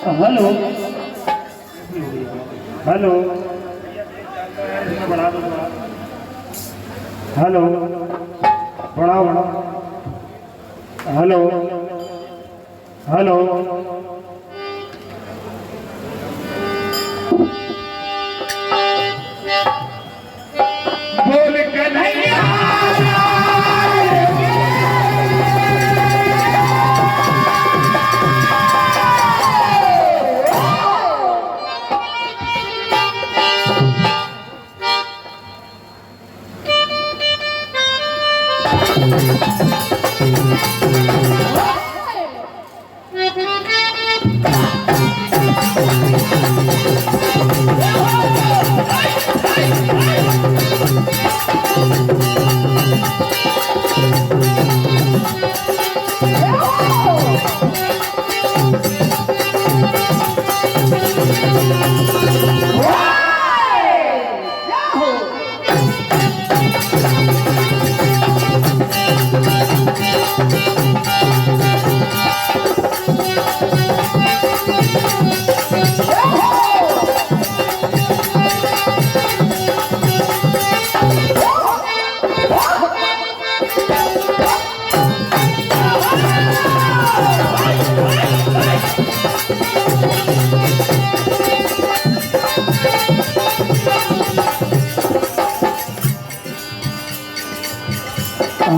Hello hello hello बढ़ाओ बढ़ाओ hello hello बोल कन्हैया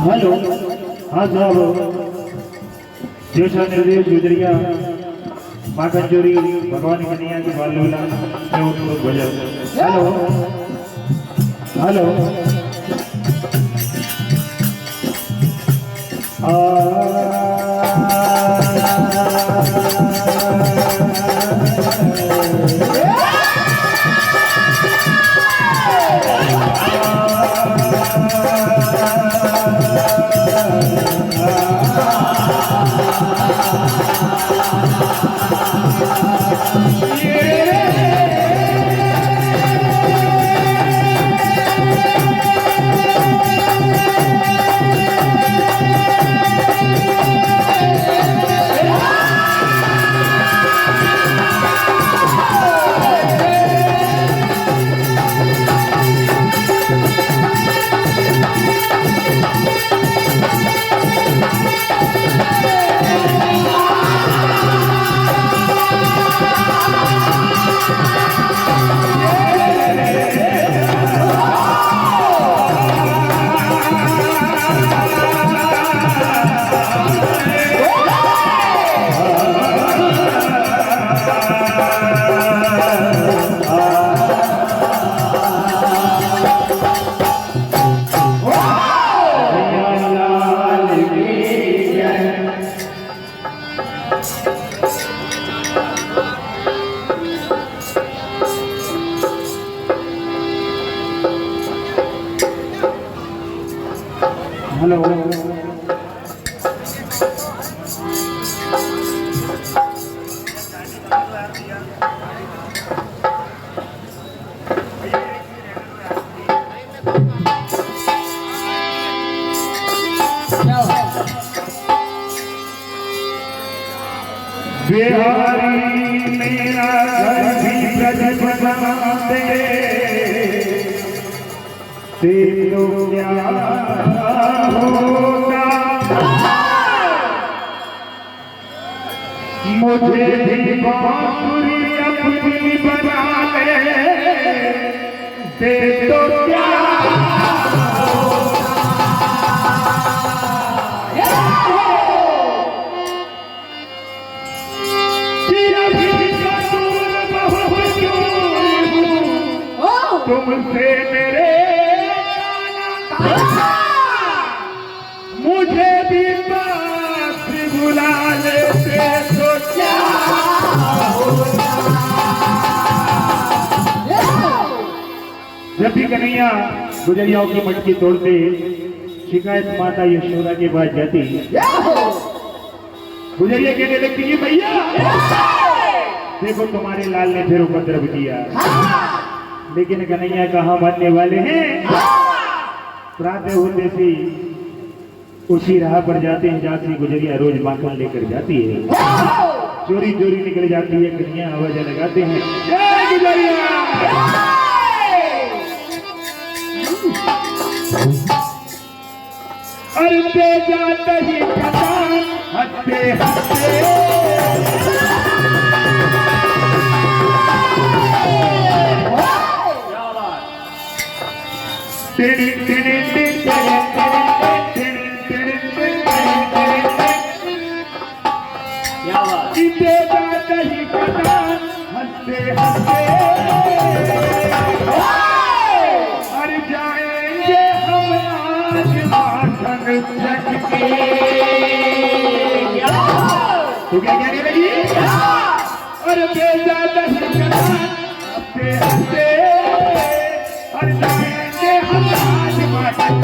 हेलो हाँ साहब जेठा निर्देश गुजरिया माँ कंजोरी भगवान कन्हैया की बाल लोला भजन हेलो हेलो हेलो बिहारी मेरा घर भी ब्रज बनाते तेरो क्या होगा मुझे भी बांसुरी अपनी बना ले दे तो क्या तुमसे मेरे मुझे भी पास बुला लेते तो क्या होता जब भी कन्हैया गुजरियाओं की मटकी तोड़ते शिकायत माता यशोदा के पास जाती। गुजरिया कहने लगती है भैया देखो तुम्हारे लाल ने फिर उपद्रव किया। लेकिन कन्हैया कहाँ मानने वाले हैं। प्रातः होते से उसी राह पर जाते हैं जहाँ से गुजरिया रोज माखन लेकर जाती है। चोरी चोरी निकल जाती है। कन्हैया आवाज लगाते हैं जय गुजरिया। अरे जाता ही हंसते हंसते हंसते हंसते अरे जाएंगे हम आज माखन चख के। तो क्या कहने लगी। अरे बेजा दही हंसते हंसते अरे जाएंगे हम आज माखन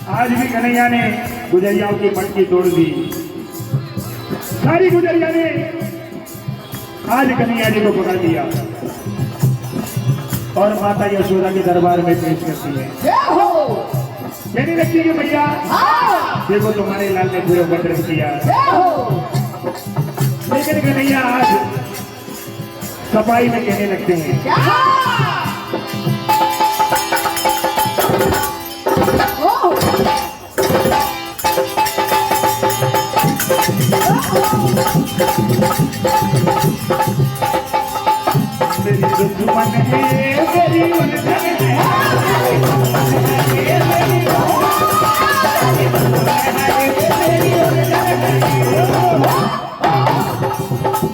आज भी कन्हैया ने गुजरियाओं की मटकी तोड़ दी। सारी गुजरिया ने आज कन्हैया जी को पकड़ लिया और माता यशोदा के दरबार में पेश करती है। कहने लगती है भैया देखो तुम्हारे लाल ने फिर उपद्रव किया। लेकिन कन्हैया आज सफाई में कहने लगते हैं मेरी दुश्मन है मेरी उलझन है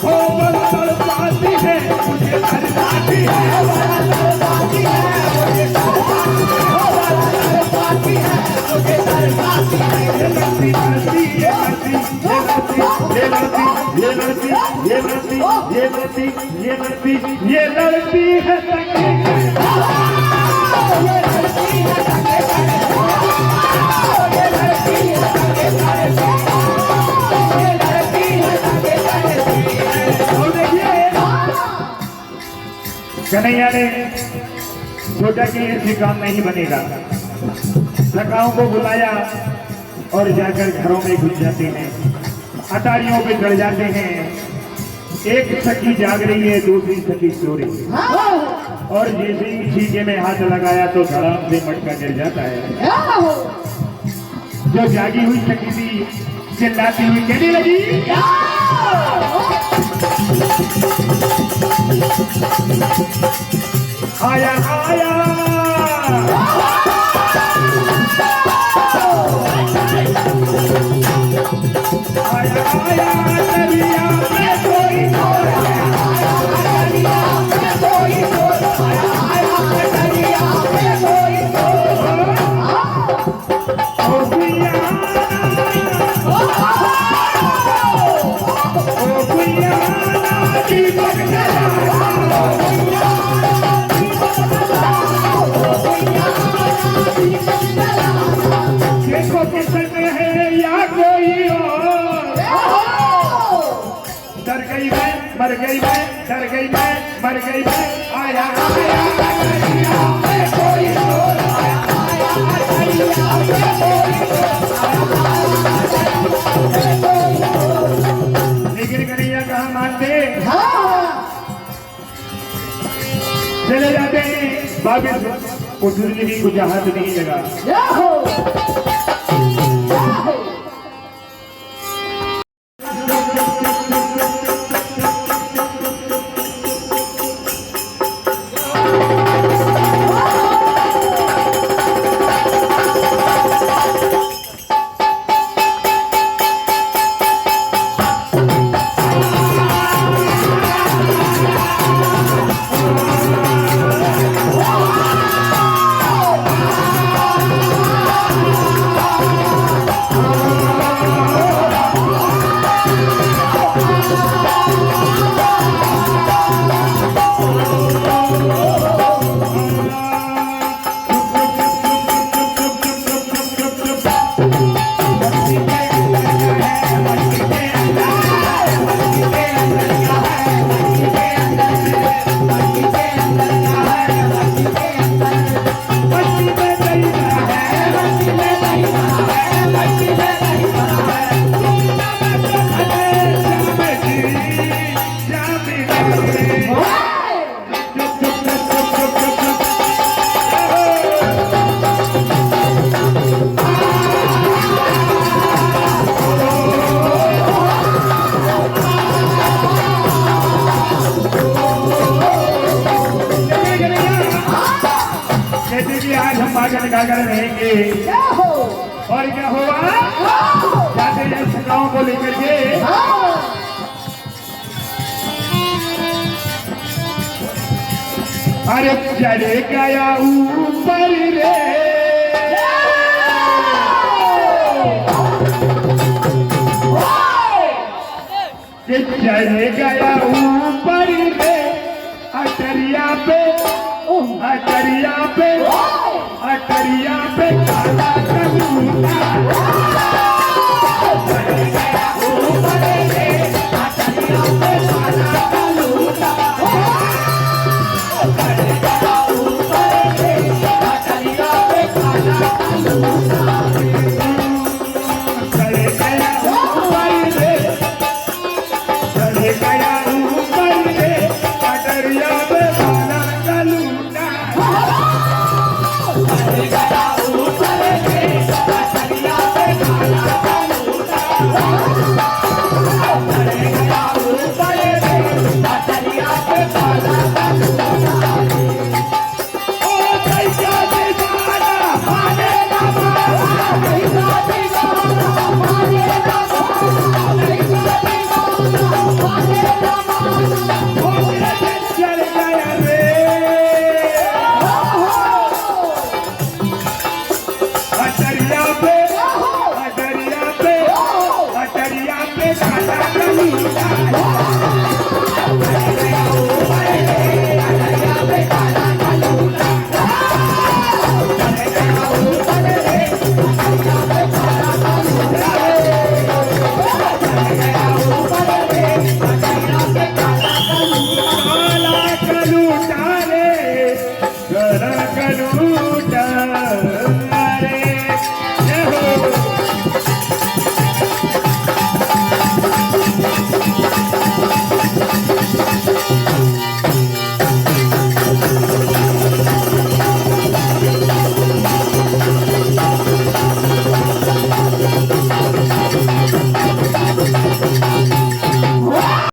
ओ बंदर पाती है मुझे तरसाती है ये लड़ती है कन्हैया ने सोचा कि ऐसे काम नहीं बनेगा। सखाओं को बुलाया और जाकर घरों में घुस जाते हैं। अटारियों पे चढ़ जाते हैं। एक सखी जाग रही है दूसरी सखी सो रही है और जैसे ही छीके में हाथ लगाया तो धड़ाम से मटका गिर जाता है। जो जागी हुई सखी थी चिल्लाती हुई कहने लगी आया आया आया आया दरिया में कोई देखो किसन है या कोई और डर गई है मर गई मैं, डर गई मैं, मर गई मैं, आया आया कन्हैया में कोई चोर आया, आया कन्हैया में कोई चोर। लेकिन कन्हैया कहाँ मानते, चले जाते हैं वापिस उस जिंदगी को जहां से नहीं लगा। गाकर रहेंगे और क्या होगा, जाते हैं सगाओं को लेकर के, अरे चले गया ऊपर रे, चले गया ऊपर रे, अटरिया पे, अटरिया पे, अटरिया पे काला कबूतर, चले गया ऊपर रे, अटरिया पे काला कबूतर, चले गया ऊपर रे, अटरिया पे काला कबूतर, चले गया ऊपर रे, चले गया ऊपर